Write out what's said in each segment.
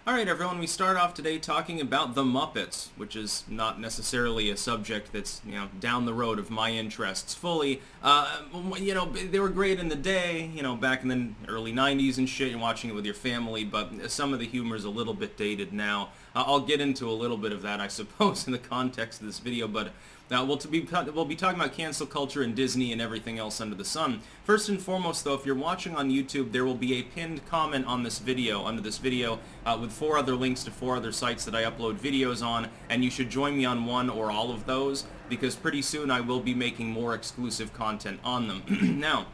Alright everyone, we start off today talking about the Muppets, which is not necessarily a subject that's, down the road of my interests fully. They were great in the day, back in the early 90s and shit, and watching it with your family, but some of the humor is a little bit dated now. I'll get into a little bit of that, I suppose, in the context of this video, but we'll be talking about cancel culture and Disney and everything else under the sun. First and foremost, though, if you're watching on YouTube, there will be a pinned comment on this video, under this video, with 4 other links to 4 other sites that I upload videos on, and you should join me on one or all of those, because pretty soon I will be making more exclusive content on them. Now,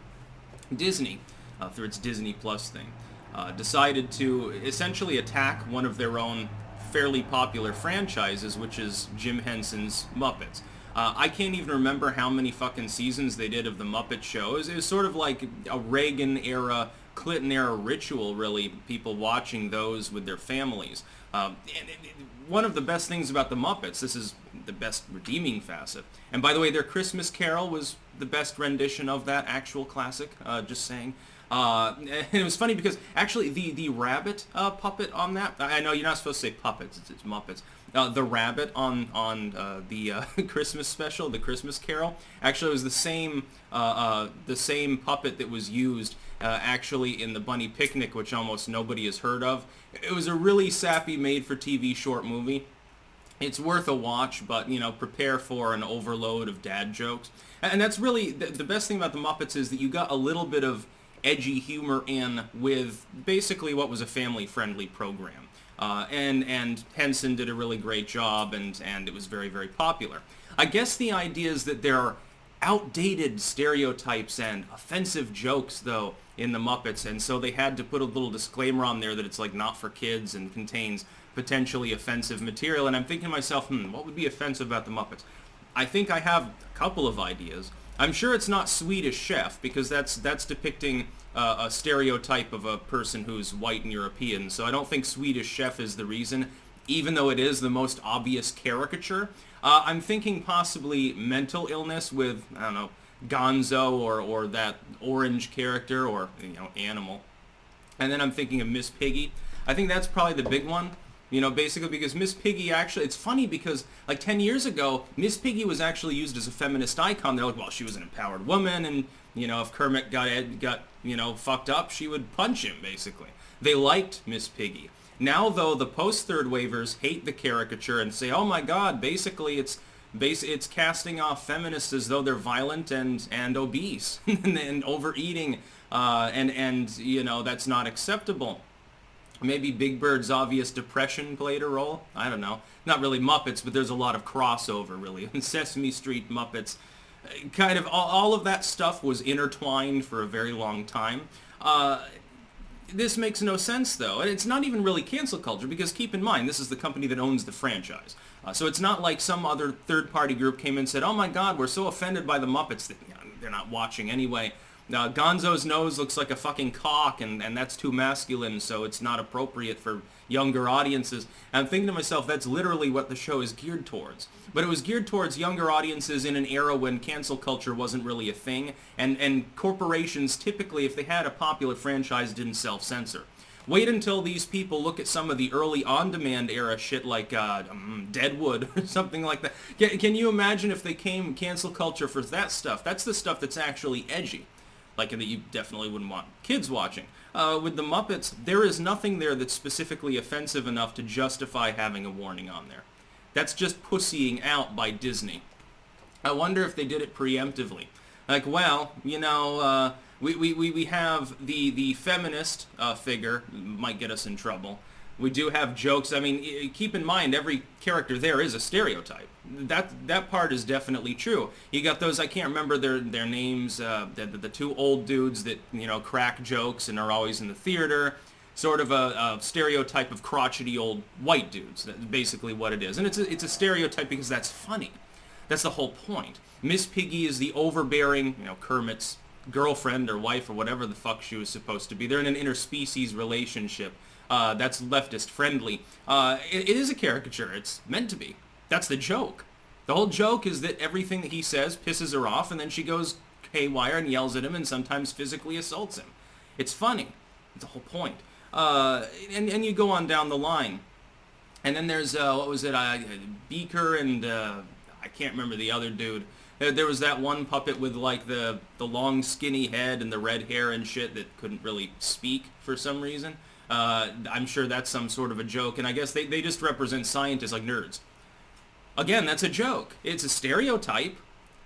Disney, through its Disney Plus thing, decided to essentially attack one of their own fairly popular franchises, which is Jim Henson's Muppets. I can't even remember how many fucking seasons they did of the Muppet shows. It was sort of like a Reagan-era, Clinton-era ritual, really, people watching those with their families. One of the best things about the Muppets, this is the best redeeming facet, and by the way, their Christmas Carol was the best rendition of that actual classic, just saying. And it was funny because actually the rabbit puppet on that, I know you're not supposed to say puppets, it's Muppets. The rabbit on the Christmas special, the Christmas Carol, actually was the same puppet that was used actually in the Bunny Picnic, which almost nobody has heard of. It was a really sappy made-for-TV short movie. It's worth a watch, but, prepare for an overload of dad jokes. And that's really, the best thing about the Muppets is that you got a little bit of edgy humor in with basically what was a family-friendly program. And Henson did a really great job, and it was very, very popular. I guess the idea is that there are outdated stereotypes and offensive jokes, though, in the Muppets, and so they had to put a little disclaimer on there that it's, like, not for kids and contains potentially offensive material, and I'm thinking to myself, what would be offensive about the Muppets? I think I have a couple of ideas. I'm sure it's not Swedish Chef, because that's depicting a stereotype of a person who's white and European, so I don't think Swedish Chef is the reason, even though it is the most obvious caricature. I'm thinking possibly mental illness with, I don't know, Gonzo or that orange character or, animal. And then I'm thinking of Miss Piggy. I think that's probably the big one. Basically because Miss Piggy actually, it's funny because like 10 years ago, Miss Piggy was actually used as a feminist icon. They're like, well, she was an empowered woman, and, if Kermit got fucked up, she would punch him, basically. They liked Miss Piggy. Now, though, the post-third waivers hate the caricature and say, oh my god, basically it's casting off feminists as though they're violent and obese and overeating, and that's not acceptable. Maybe Big Bird's obvious depression played a role. I don't know. Not really Muppets, but there's a lot of crossover, really. Sesame Street, Muppets, kind of all of that stuff was intertwined for a very long time. This makes no sense, though, and it's not even really cancel culture, because keep in mind, this is the company that owns the franchise. So it's not like some other third-party group came in and said, oh my god, we're so offended by the Muppets that they're not watching anyway. Gonzo's nose looks like a fucking cock, and that's too masculine, so it's not appropriate for younger audiences. And I'm thinking to myself, that's literally what the show is geared towards. But it was geared towards younger audiences in an era when cancel culture wasn't really a thing, and corporations typically, if they had a popular franchise, didn't self-censor. Wait until these people look at some of the early on-demand era shit like Deadwood or something like that. Can you imagine if they came cancel culture for that stuff? That's the stuff that's actually edgy. Like that you definitely wouldn't want kids watching. With the Muppets, there is nothing there that's specifically offensive enough to justify having a warning on there. That's just pussying out by Disney. I wonder if they did it preemptively. Like, well, we have the feminist figure, might get us in trouble. We do have jokes. I mean, keep in mind, every character there is a stereotype. That part is definitely true. You got those, I can't remember their names, the 2 old dudes that, crack jokes and are always in the theater. Sort of a stereotype of crotchety old white dudes. That's basically what it is. And it's a stereotype because that's funny. That's the whole point. Miss Piggy is the overbearing, Kermit's girlfriend or wife or whatever the fuck she was supposed to be. They're in an interspecies relationship. That's leftist friendly. It is a caricature. It's meant to be. That's the joke. The whole joke is that everything that he says pisses her off, and then she goes haywire and yells at him and sometimes physically assaults him. It's funny. It's the whole point. And you go on down the line. And then there's, what was it, Beaker and, I can't remember the other dude. There was that one puppet with, like, the long skinny head and the red hair and shit that couldn't really speak for some reason. I'm sure that's some sort of a joke, and I guess they just represent scientists like nerds. Again, that's a joke. It's a stereotype.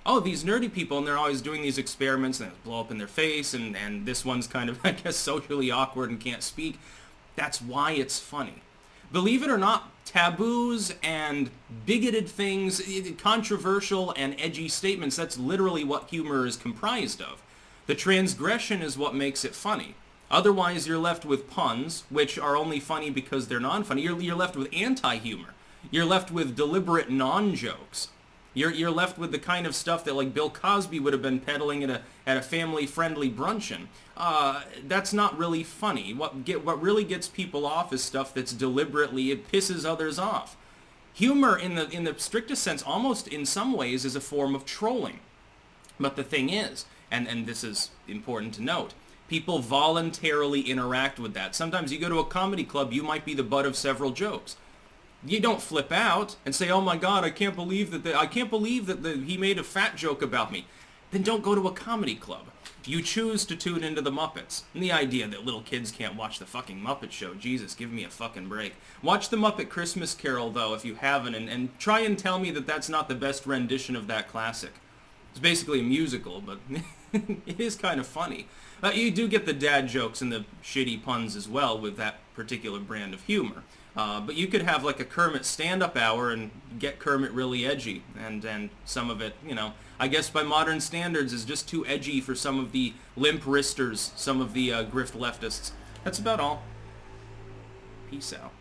Oh, these nerdy people, and they're always doing these experiments, and they blow up in their face, and this one's kind of, I guess, socially awkward and can't speak. That's why it's funny. Believe it or not, taboos and bigoted things, controversial and edgy statements, that's literally what humor is comprised of. The transgression is what makes it funny. Otherwise, you're left with puns, which are only funny because they're non-funny. You're left with anti-humor. You're left with deliberate non-jokes. You're left with the kind of stuff that like Bill Cosby would have been peddling at a family-friendly brunchin'. That's not really funny. What really gets people off is stuff that's deliberately, it pisses others off. Humor, in the strictest sense, almost in some ways, is a form of trolling. But the thing is, and this is important to note, people voluntarily interact with that. Sometimes you go to a comedy club, you might be the butt of several jokes. You don't flip out and say, "Oh my God, I can't believe that he made a fat joke about me." Then don't go to a comedy club. You choose to tune into the Muppets. And the idea that little kids can't watch the fucking Muppet Show, Jesus, give me a fucking break. Watch the Muppet Christmas Carol, though, if you haven't, and try and tell me that that's not the best rendition of that classic. It's basically a musical, but it is kind of funny. You do get the dad jokes and the shitty puns as well with that particular brand of humor. But you could have like a Kermit stand-up hour and get Kermit really edgy, and some of it, I guess by modern standards is just too edgy for some of the limp wristers, some of the grift leftists. That's about all. Peace out.